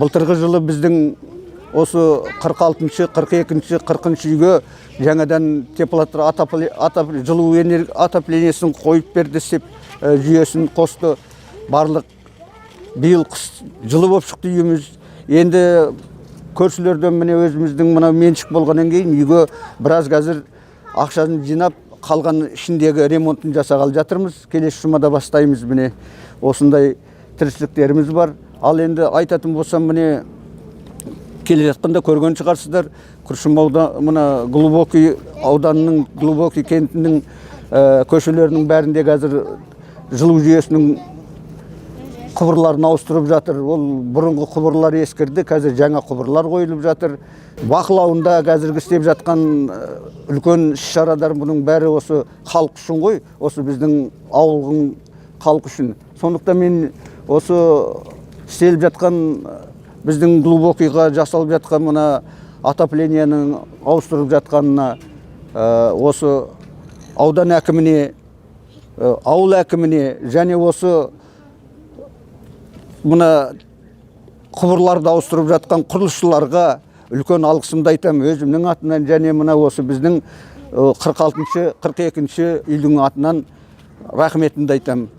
Былтырғы жылы біздің осы 46-шы, 42-шы, 40-шы үйге жаңадан жылу отоплениясын қойып берді деп жүйесін қосты. Барлық биыл қыс жылы болып шықты үйіміз. Енді көршілерден міне өзіміздің мына меншік болғаннан кейін үйге біраз қазір ақшаны жинап, қалған ішіндегі ремонтын жасағалы жатырмыз. Келесі жұмада бастаймыз, міне осындай тіршіліктеріміз бар. Ал енді айтатын болсам, міне келе жатқанда көрген шығарсыздар, Күршім мына Глубокий ауданының, Глубокий кентінің көшелерінің бәрінде қазір жылу жүйесінің құбырларын ауыстырып жатыр. Ол бұрынғы құбырлар ескірді, қазір жаңа құбырлар қойылып жатыр. Бақылауында қазіргі істеп жатқан үлкен іс-шарадар бұның бәрі осы халық үшін ғой, осы біздің ауылдың халық үшін. Сондықтан мен осы істеліп жатқан біздің Глубокийға жасалып жатқан мына отопленияның ауыстырылып жатқанына, осы аудан әкіміне, ауыл әкіміне және осы мына құбырларды ауыстырып жатқан құрылысшыларға үлкен алғысымды айтамын өзімнің атынан, және мына осы біздің 46-шы, 42-ші үйдің атынан рахметімді айтамын.